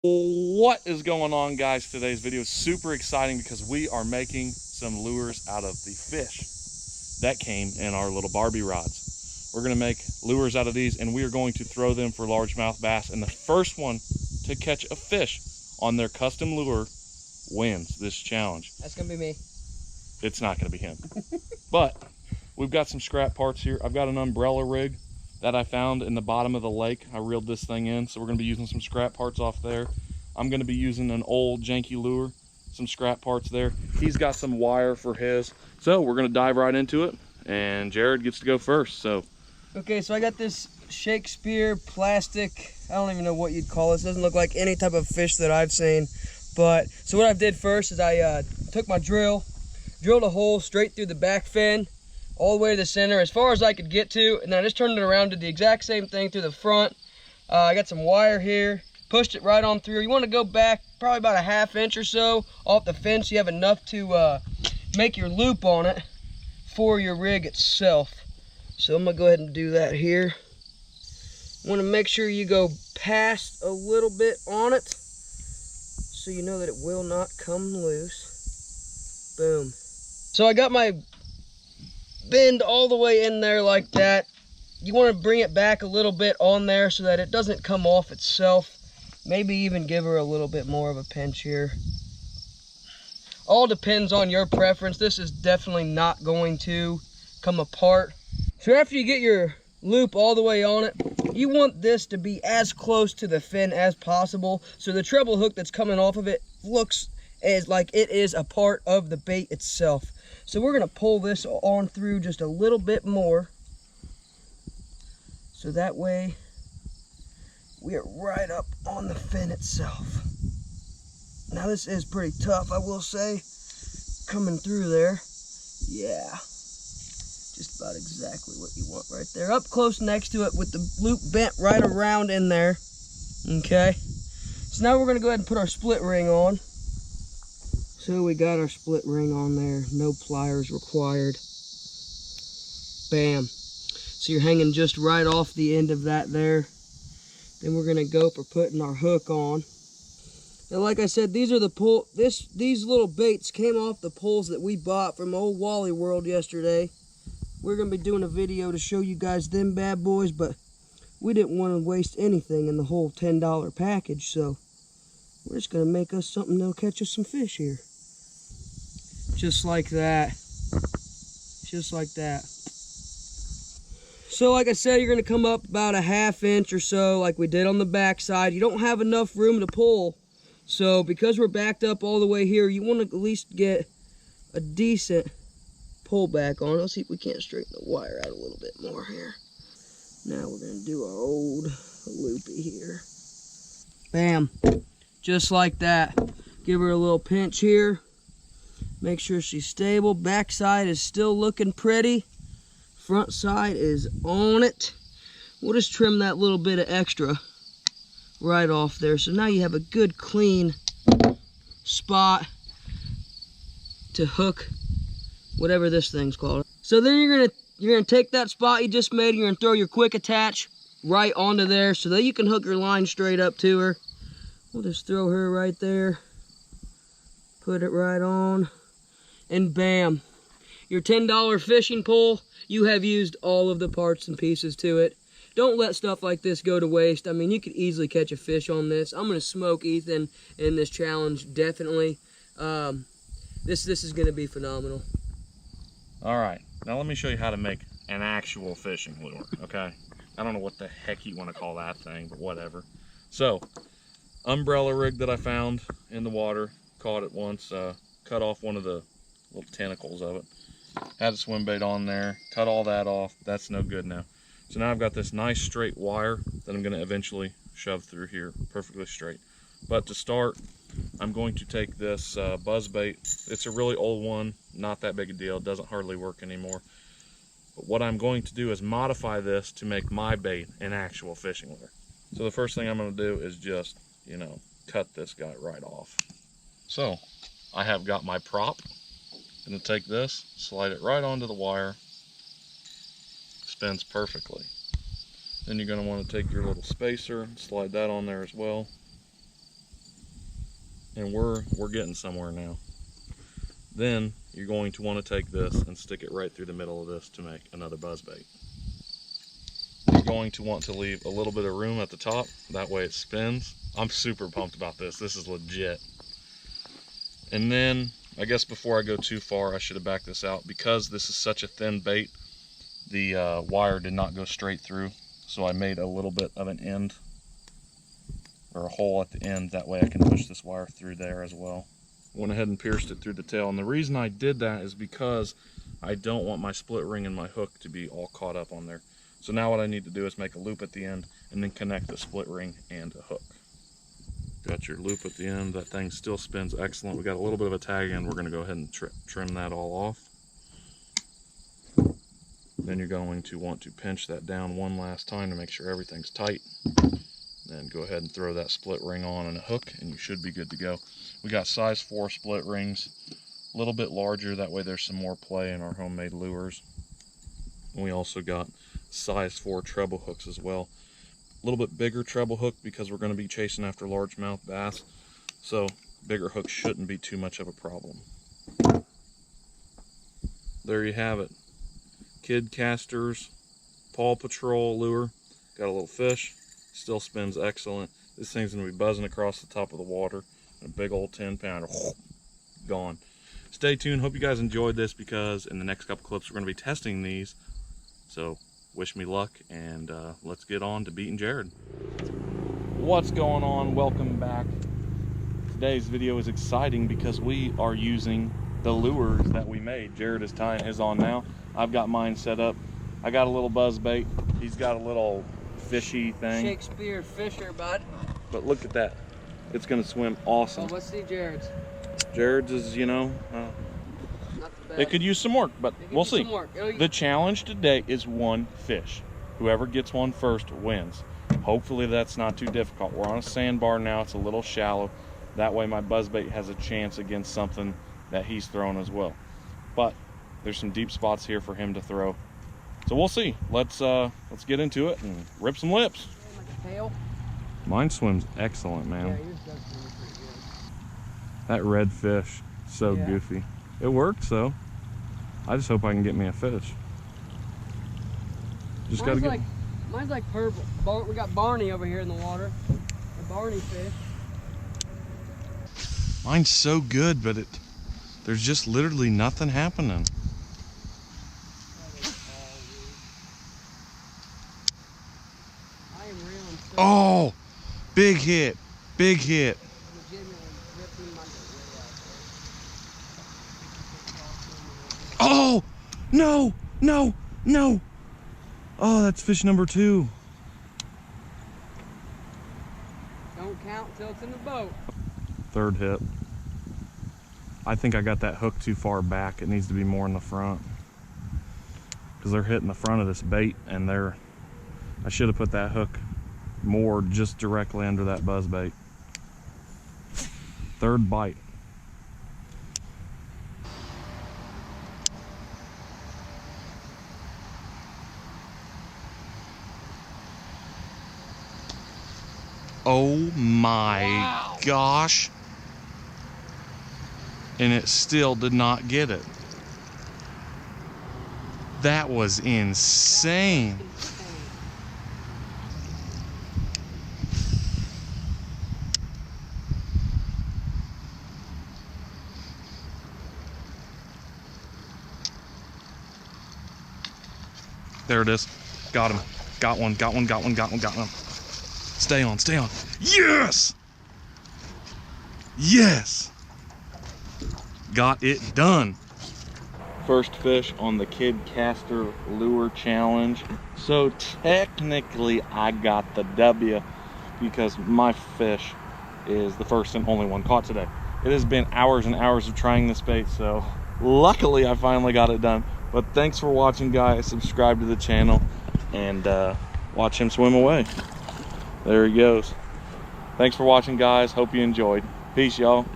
What is going on, guys? Today's video is super exciting because we are making some lures out of the fish that came in our little Barbie rods. We're going to make lures out of these, and we are going to throw them for largemouth bass, and the first one to catch a fish on their custom lure wins this challenge. That's gonna be me. It's not going to be him. But we've got some scrap parts here. I've got an umbrella rig that I found in the bottom of the lake. I reeled this thing in, so we're going to be using some scrap parts off there. I'm going to be using an old janky lure, some scrap parts there. He's got some wire for his. So we're going to dive right into it, and Jared gets to go first. So Okay, so I got this Shakespeare plastic, I don't even know what you'd call this. It doesn't look like any type of fish that I've seen. But, so what I did first is I took my drilled a hole straight through the back fin, all the way to the center, as far as I could get to, and then I just turned it around, did the exact same thing through the front. I got some wire here, pushed it right on through. You want to go back probably about a half inch or so off the fin so you have enough to make your loop on it for your rig itself. So I'm gonna go ahead and do that here. Want to make sure you go past a little bit on it so you know that it will not come loose. Boom. So I got my bend all the way in there like that. You want to bring it back a little bit on there so that it doesn't come off itself. Maybe even give her a little bit more of a pinch here. All depends on your preference. This is definitely not going to come apart. So after you get your loop all the way on it, you want this to be as close to the fin as possible, so the treble hook that's coming off of it looks as like it is a part of the bait itself. So we're going to pull this on through just a little bit more, so that way we are right up on the fin itself. Now this is pretty tough, I will say, coming through there. Yeah, just about exactly what you want right there. Up close next to it with the loop bent right around in there. Okay, so now we're going to go ahead and put our split ring on. So we got our split ring on there, no pliers required. Bam. So you're hanging just right off the end of that there. Then we're gonna go for putting our hook on. Now, like I said, these are the these little baits came off the poles that we bought from old Wally World yesterday. We're gonna be doing a video to show you guys them bad boys, but we didn't want to waste anything in the whole $10 package, so we're just gonna make us something that'll catch us some fish here. Just like that. Just like that. So like I said, you're going to come up about a half inch or so like we did on the back side. You don't have enough room to pull. So because we're backed up all the way here, you want to at least get a decent pull back on it. Let's see if we can't straighten the wire out a little bit more here. Now we're going to do our old loopy here. Bam. Just like that. Give her a little pinch here. Make sure she's stable. Back side is still looking pretty. Front side is on it. We'll just trim that little bit of extra right off there. So now you have a good clean spot to hook whatever this thing's called. So then you're gonna take that spot you just made and you're gonna throw your quick attach right onto there so that you can hook your line straight up to her. We'll just throw her right there. Put it right on. And bam, your $10 fishing pole, you have used all of the parts and pieces to it. Don't let stuff like this go to waste. I mean, you could easily catch a fish on this. I'm going to smoke Ethan in this challenge, definitely. This is going to be phenomenal. all right, now let me show you how to make an actual fishing lure. Okay, I don't know what the heck you want to call that thing, but whatever. So umbrella rig that I found in the water, caught it once, cut off one of the little tentacles of it. Had a swim bait on there, cut all that off. That's no good now. So now I've got this nice straight wire that I'm going to eventually shove through here perfectly straight. But to start, I'm going to take this buzz bait. It's a really old one, not that big a deal, it doesn't hardly work anymore. But what I'm going to do is modify this to make my bait an actual fishing lure. So the first thing I'm going to do is just, you know, cut this guy right off. So I have got my prop. I'm going to take this, slide it right onto the wire. Spins perfectly. Then you're going to want to take your little spacer, slide that on there as well. and we're getting somewhere now. Then you're going to want to take this and stick it right through the middle of this to make another buzzbait. You're going to want to leave a little bit of room at the top, that way it spins. I'm super pumped about this. This is legit. And then, I guess before I go too far, I should have backed this out. Because this is such a thin bait, the wire did not go straight through. So I made a little bit of an end, or a hole at the end. That way I can push this wire through there as well. Went ahead and pierced it through the tail. And the reason I did that is because I don't want my split ring and my hook to be all caught up on there. So now what I need to do is make a loop at the end and then connect the split ring and a hook. Got your loop at the end. That thing still spins excellent. We got a little bit of a tag end. We're going to go ahead and trim that all off. Then you're going to want to pinch that down one last time to make sure everything's tight. Then go ahead and throw that split ring on and a hook, and you should be good to go. We got size 4 split rings, a little bit larger, that way there's some more play in our homemade lures. And we also got size 4 treble hooks as well. A little bit bigger treble hook because we're going to be chasing after largemouth bass, so bigger hooks shouldn't be too much of a problem. There you have it. Kid Casters Paw Patrol lure. Got a little fish, still spins excellent. This thing's going to be buzzing across the top of the water. A big old 10-pounder, gone. Stay tuned. Hope you guys enjoyed this, because in the next couple clips we're going to be testing these. So wish me luck, and let's get on to beating Jared. What's going on? Welcome back. Today's video is exciting because we are using the lures that we made. Jared is tying his on now. I've got mine set up. I got a little buzz bait. He's got a little fishy thing. Shakespeare Fisher, bud. But look at that. It's going to swim awesome. Well, let's see Jared's. Jared's is, you know, not the best. it could use some work, but we'll see. The challenge today is one fish. Whoever gets one first wins. Hopefully that's not too difficult. We're on a sandbar now. It's a little shallow. That way my buzzbait has a chance against something that he's thrown as well. But there's some deep spots here for him to throw. So we'll see. Let's get into it and rip some lips. Like a tail. Mine swims excellent, man. Yeah, yours does swim pretty good. That red fish, so goofy. It worked, so I just hope I can get me a fish. Just gotta get. Mine's like purple. We got Barney over here in the water. The Barney fish. Mine's so good, but there's just literally nothing happening. I am reeling so Oh, big hit, big hit. Oh, no, no, no. Oh, that's fish number 2. Don't count till it's in the boat. Third hit. I think I got that hook too far back. It needs to be more in the front, because they're hitting the front of this bait, and I should have put that hook more just directly under that buzz bait. Third bite. Oh my gosh. And it still did not get it. That was insane. There it is. Got him. Got one, got one, got one, got one, got one. Stay on, stay on. Yes! Yes! Got it done. First fish on the Kid Caster Lure Challenge. So technically I got the W, because my fish is the first and only one caught today. It has been hours and hours of trying this bait, so luckily I finally got it done. But thanks for watching, guys. Subscribe to the channel and watch him swim away. There he goes. Thanks for watching, guys. Hope you enjoyed. Peace, y'all.